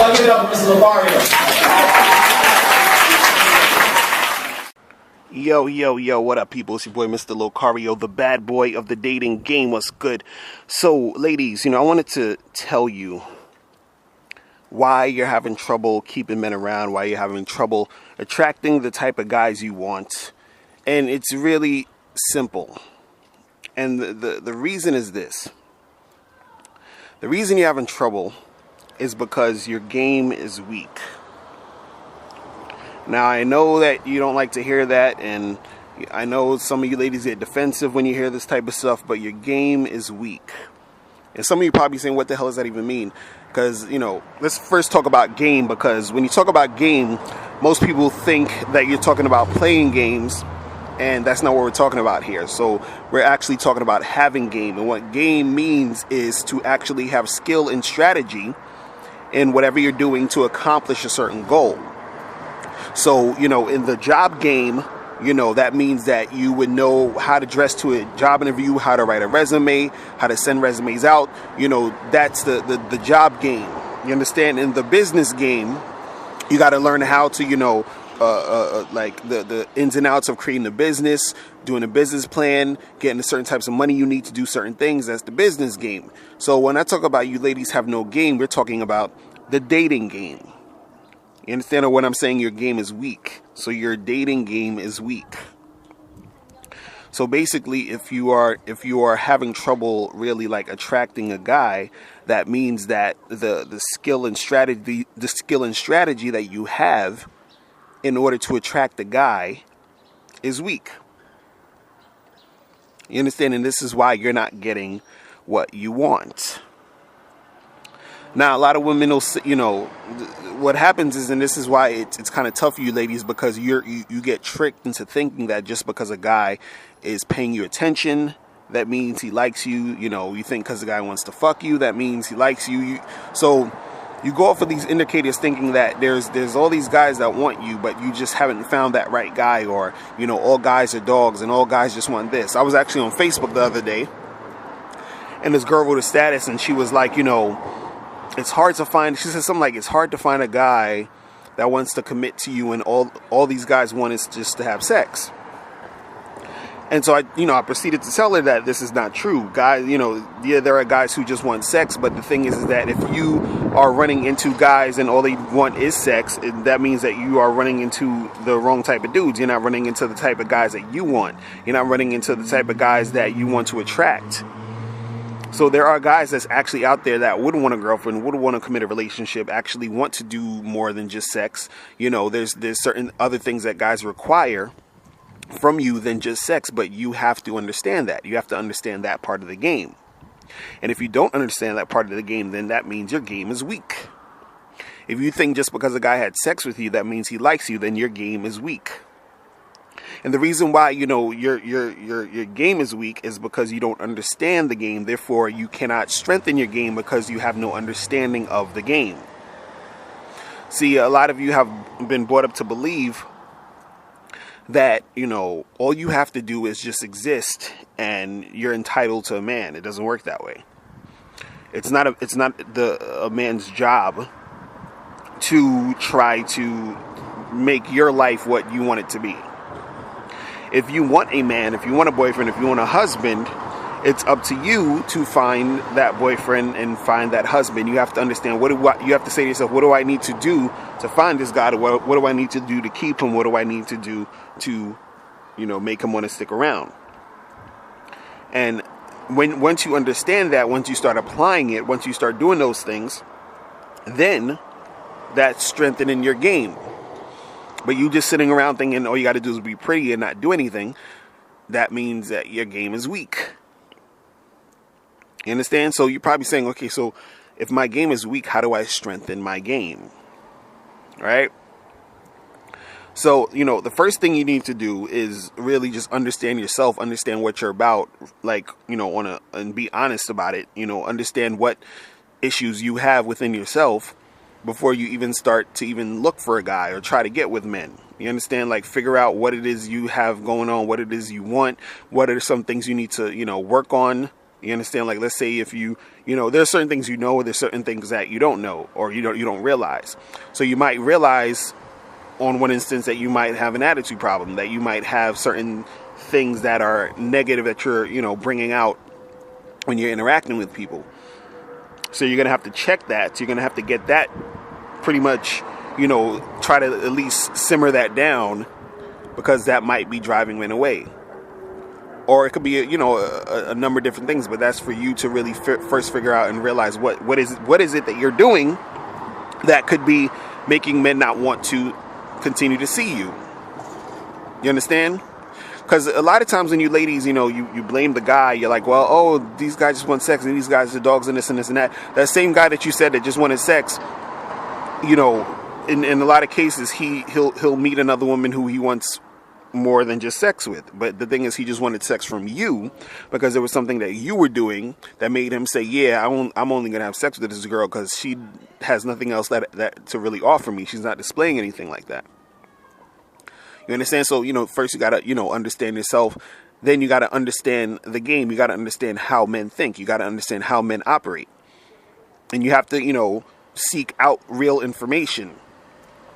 Give it up for Mr. Lothario. Yo, what up, people? It's your boy, Mr. Locario, the bad boy of the dating game. What's good? So, ladies, I wanted to tell you why you're having trouble keeping men around, why you're having trouble attracting the type of guys you want. And it's really simple. And the reason is this. The reason you're having trouble is because your game is weak. Now, I know that you don't like to hear that, and I know some of you ladies get defensive when you hear this type of stuff, but your game is weak. And some of you probably saying, what the hell does that even mean? Because, let's first talk about game, because when you talk about game, most people think that you're talking about playing games, and that's not what we're talking about here. So we're actually talking about having game, and what game means is to actually have skill and strategy in whatever you're doing to accomplish a certain goal. So, in the job game, that means that you would know how to dress to a job interview, how to write a resume, how to send resumes out. That's the job game. You understand? In the business game, you got to learn how to, like the ins and outs of creating a business, doing a business plan, getting the certain types of money you need to do certain things. That's the business game. So when I talk about you ladies have no game, we're talking about the dating game. You understand what I'm saying? Your game is weak. So your dating game is weak. So basically, if you are having trouble really like attracting a guy, that means that the skill and strategy that you have in order to attract the guy is weak. You understand? And this is why you're not getting what you want. Now, a lot of women will, what happens is, and this is why it's kind of tough for you ladies, because you get tricked into thinking that just because a guy is paying you attention, that means he likes you. You think because the guy wants to fuck you, that means he likes you. So you go off of these indicators thinking that there's all these guys that want you, but you just haven't found that right guy, or, all guys are dogs and all guys just want this. I was actually on Facebook the other day, and this girl wrote a status, and she was like, it's hard to find, she said something like, it's hard to find a guy that wants to commit to you, and all these guys want is just to have sex. And so I proceeded to tell her that this is not true. Guys, there are guys who just want sex, but the thing is that if you are running into guys and all they want is sex, that means that you are running into the wrong type of dudes. You're not running into the type of guys that you want. You're not running into the type of guys that you want to attract. So there are guys that's actually out there that would want a girlfriend, would want to commit a relationship, actually want to do more than just sex. There's certain other things that guys require from you than just sex, but you have to understand that. You have to understand that part of the game. And if you don't understand that part of the game, then that means your game is weak. If you think just because a guy had sex with you, that means he likes you, then your game is weak. And the reason why, your game is weak is because you don't understand the game. Therefore, you cannot strengthen your game because you have no understanding of the game. See, a lot of you have been brought up to believe that, all you have to do is just exist and you're entitled to a man. It doesn't work that way. It's not a man's job to try to make your life what you want it to be. If you want a man, if you want a boyfriend, if you want a husband, it's up to you to find that boyfriend and find that husband. You have to understand you have to say to yourself, what do I need to do to find this guy? What do I need to do to keep him? What do I need to do to, make him want to stick around? And once you understand that, once you start applying it, once you start doing those things, then that's strengthening your game. But you just sitting around thinking all you got to do is be pretty and not do anything, that means that your game is weak. You understand? So you're probably saying, okay, so if my game is weak, how do I strengthen my game? Right? So, the first thing you need to do is really just understand yourself, understand what you're about, and be honest about it, understand what issues you have within yourself before you even start to even look for a guy or try to get with men. You understand? Like, figure out what it is you have going on, what it is you want, what are some things you need to, work on You understand? Like, let's say if there's certain things there's certain things that you don't know, or you don't realize. So you might realize on one instance that you might have an attitude problem, that you might have certain things that are negative that you're, bringing out when you're interacting with people. So you're going to have to check that. So you're going to have to get that pretty much, try to at least simmer that down, because that might be driving men away. Or it could be, a number of different things, but that's for you to really first figure out and realize what is it that you're doing that could be making men not want to continue to see you. You understand? Because a lot of times when you ladies, you blame the guy, you're like, well, oh, these guys just want sex, and these guys are dogs, and this and this and that. That same guy that you said that just wanted sex, in a lot of cases, he'll meet another woman who he wants more than just sex with. But the thing is, he just wanted sex from you because there was something that you were doing that made him say, yeah, I'm only gonna have sex with this girl because she has nothing else that to really offer me. She's not displaying anything like that. You understand? So first you gotta understand yourself, then you gotta understand the game. You gotta understand how men think. You gotta understand how men operate, and you have to seek out real information.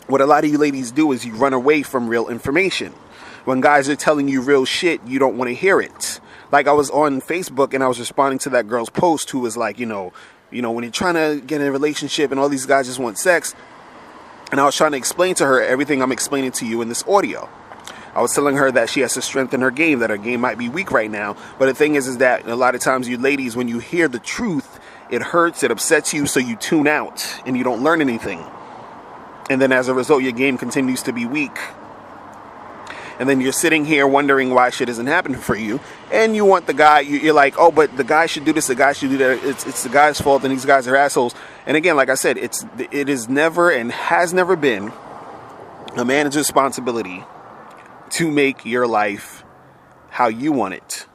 What a lot of you ladies do is you run away from real information. When guys are telling you real shit, you don't want to hear it. Like, I was on Facebook and I was responding to that girl's post who was like, when you're trying to get in a relationship and all these guys just want sex. And I was trying to explain to her everything I'm explaining to you in this audio. I was telling her that she has to strengthen her game, that her game might be weak right now. But the thing is that a lot of times you ladies, when you hear the truth, it hurts, it upsets you, so you tune out and you don't learn anything. And then as a result, your game continues to be weak. And then you're sitting here wondering why shit isn't happening for you. And you want the guy, you're like, oh, but the guy should do this, the guy should do that. It's the guy's fault, and these guys are assholes. And again, like I said, it is never and has never been a man's responsibility to make your life how you want it.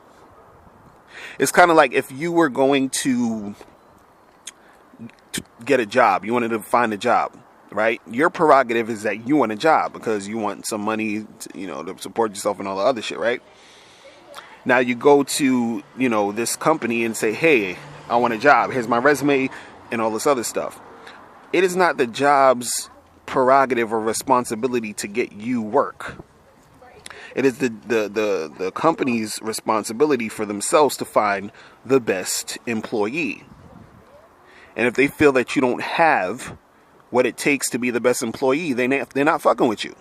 It's kind of like if you were going to get a job, you wanted to find a job. Right? Your prerogative is that you want a job because you want some money to support yourself and all the other shit, right? Now you go to, this company and say, hey, I want a job. Here's my resume and all this other stuff. It is not the job's prerogative or responsibility to get you work. It is the company's responsibility for themselves to find the best employee. And if they feel that you don't have what it takes to be the best employee, they're not fucking with you.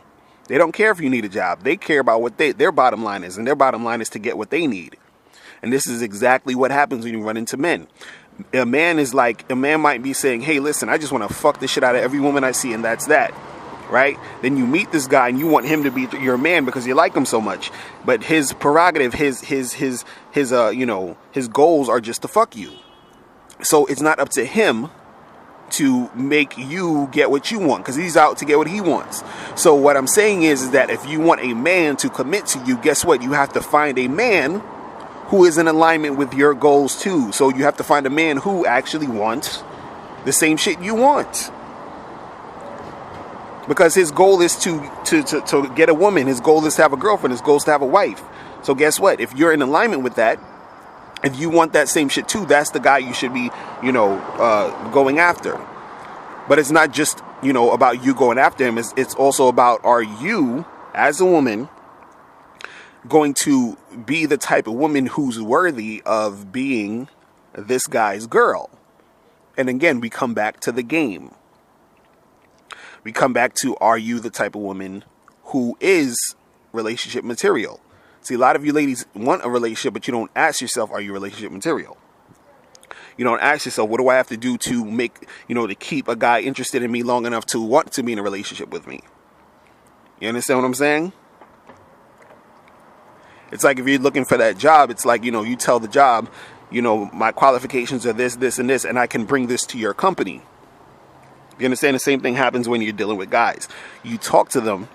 They don't care if you need a job. They care about what their bottom line is, and their bottom line is to get what they need. And this is exactly what happens when you run into men. A man might be saying, hey, listen, I just want to fuck the shit out of every woman I see, and that's that. Right? Then you meet this guy and you want him to be your man because you like him so much. But his prerogative, his goals are just to fuck you. So it's not up to him to make you get what you want, because he's out to get what he wants. So what I'm saying is that if you want a man to commit to you, guess what? You have to find a man who is in alignment with your goals too. So you have to find a man who actually wants the same shit you want. Because his goal is to get a woman. His goal is to have a girlfriend. His goal is to have a wife. So guess what? If you're in alignment with that, if you want that same shit too, that's the guy you should be, going after. But it's not just, about you going after him. It's also about, are you, as a woman, going to be the type of woman who's worthy of being this guy's girl? And again, we come back to the game. We come back to, are you the type of woman who is relationship material? See, a lot of you ladies want a relationship, but you don't ask yourself, are you relationship material? You don't ask yourself, what do I have to do to make, to keep a guy interested in me long enough to want to be in a relationship with me? You understand what I'm saying? It's like if you're looking for that job, it's like, you tell the job, my qualifications are this, this, and this, and I can bring this to your company. You understand? The same thing happens when you're dealing with guys. You talk to them,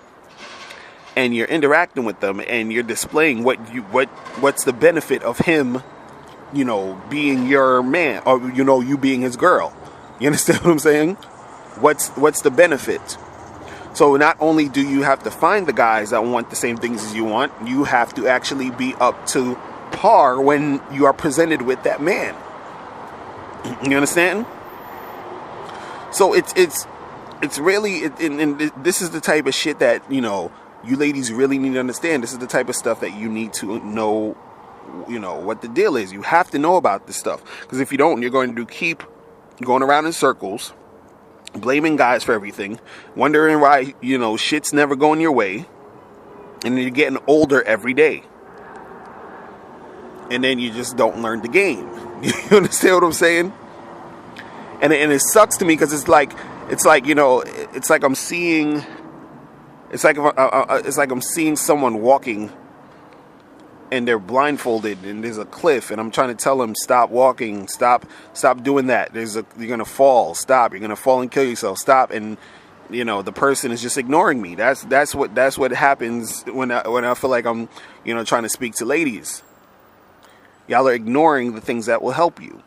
and you're interacting with them, and you're displaying what's the benefit of him, being your man, or you being his girl. You understand what I'm saying? What's the benefit? So not only do you have to find the guys that want the same things as you want, you have to actually be up to par when you are presented with that man. You understand? So it's really, and this is the type of shit that, you know, you ladies really need to understand. This is the type of stuff that you need to know, you know, what the deal is. You have to know about this stuff, because if you don't, you're going to keep going around in circles, blaming guys for everything, wondering why, you know, shit's never going your way, and you're getting older every day, and then you just don't learn the game. You understand what I'm saying? And it sucks to me, because it's like, you know, it's like I'm seeing, it's like I'm seeing someone walking, and they're blindfolded, and there's a cliff, and I'm trying to tell them, stop walking, stop doing that. You're gonna fall. Stop. You're gonna fall and kill yourself. Stop. And you know, the person is just ignoring me. That's what happens when I feel like I'm, you know, trying to speak to ladies. Y'all are ignoring the things that will help you.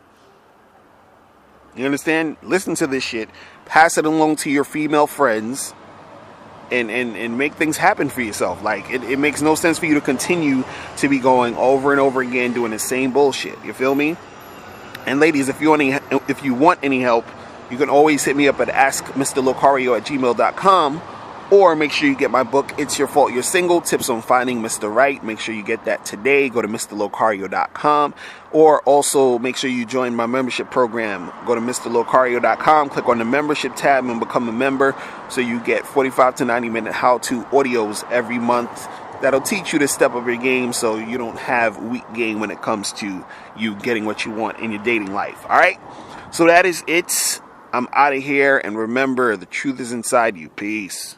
You understand? Listen to this shit. Pass it along to your female friends. And make things happen for yourself. Like, it makes no sense for you to continue to be going over and over again doing the same bullshit. You feel me? And ladies, if you want any help, you can always hit me up at askmrlocario@gmail.com, or make sure you get my book, It's Your Fault You're Single, Tips on Finding Mr. Right. Make sure you get that today. Go to mrlocario.com, or also make sure you join my membership program. Go to mrlocario.com, click on the membership tab, and become a member, so you get 45 to 90 minute how-to audios every month that'll teach you to step up your game, so you don't have weak game when it comes to you getting what you want in your dating life. All right, so that is it. I'm out of here, and remember, the truth is inside you. Peace.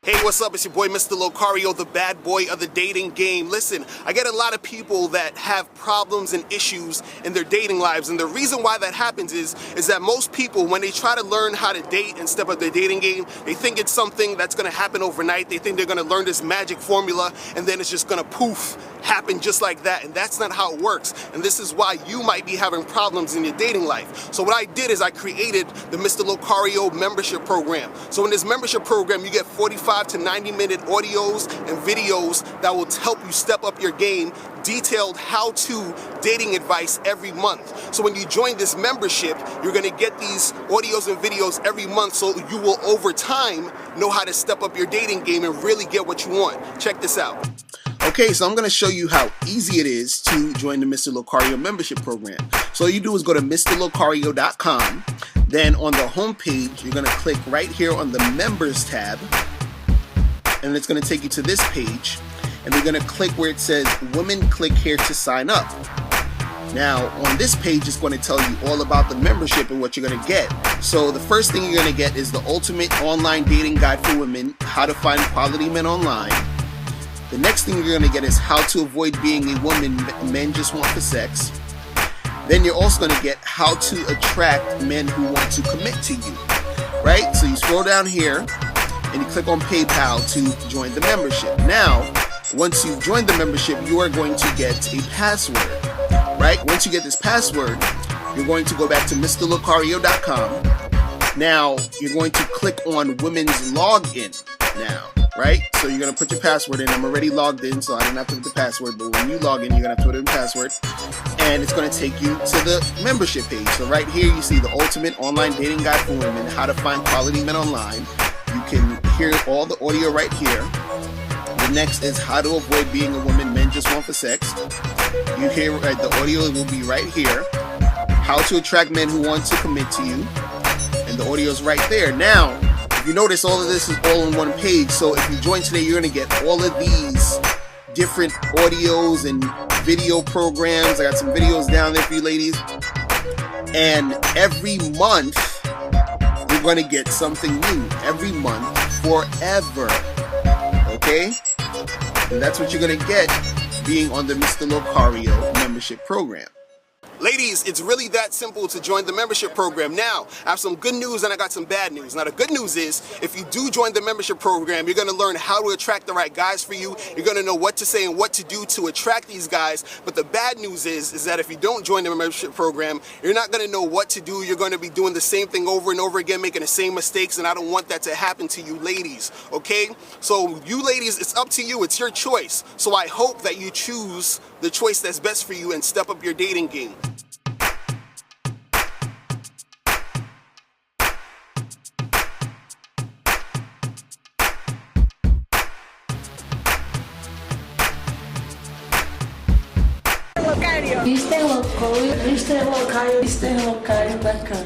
Hey, what's up? It's your boy, Mr. Locario, the bad boy of the dating game. Listen, I get a lot of people that have problems and issues in their dating lives, and the reason why that happens is that most people, when they try to learn how to date and step up their dating game, they think it's something that's going to happen overnight. They think they're going to learn this magic formula, and then it's just going to poof, happen just like that, and that's not how it works. And this is why you might be having problems in your dating life. So what I did is I created the Mr. Locario membership program. So in this membership program, you get 45 to 90 minute audios and videos that will help you step up your game, detailed how-to dating advice every month. So when you join this membership, you're going to get these audios and videos every month, so you will over time know how to step up your dating game and really get what you want. Check this out. Okay, so I'm going to show you how easy it is to join the Mr. Locario membership program. So all you do is go to mrlocario.com. Then on the home page, you're going to click right here on the members tab, and it's going to take you to this page, and you're going to click where it says women, click here to sign up. Now on this page, it's going to tell you all about the membership and what you're going to get. So the first thing you're going to get is the ultimate online dating guide for women, how to find quality men online. The next thing you're going to get is how to avoid being a woman men just want for sex. Then you're also going to get how to attract men who want to commit to you, right? So you scroll down here and you click on PayPal to join the membership. Now, once you've joined the membership, you are going to get a password, right? Once you get this password, you're going to go back to mrlocario.com. Now, you're going to click on women's login now, right? So you're going to put your password in. I'm already logged in, so I didn't have to put the password, but when you log in, you're going to have to put in the password, and it's going to take you to the membership page. So right here, you see the ultimate online dating guide for women, how to find quality men online. You can hear all the audio right here. The next is how to avoid being a woman men just want for sex. You hear the audio will be right here. How to attract men who want to commit to you, and the audio is right there. Now, if you notice, all of this is all on one page. So if you join today, you're going to get all of these different audios and video programs. I got some videos down there for you ladies. And every month, you're going to get something new. Every month, forever. Okay? And that's what you're going to get being on the Mr. Locario membership program. Ladies, it's really that simple to join the membership program. Now, I have some good news and I got some bad news. Now, the good news is, if you do join the membership program, you're going to learn how to attract the right guys for you. You're going to know what to say and what to do to attract these guys. But the bad news is that if you don't join the membership program, you're not going to know what to do. You're going to be doing the same thing over and over again, making the same mistakes, and I don't want that to happen to you ladies, okay? So you ladies, it's up to you. It's your choice. So I hope that you choose the choice that's best for you and step up your dating game. Viste local, viste local, viste local bacana.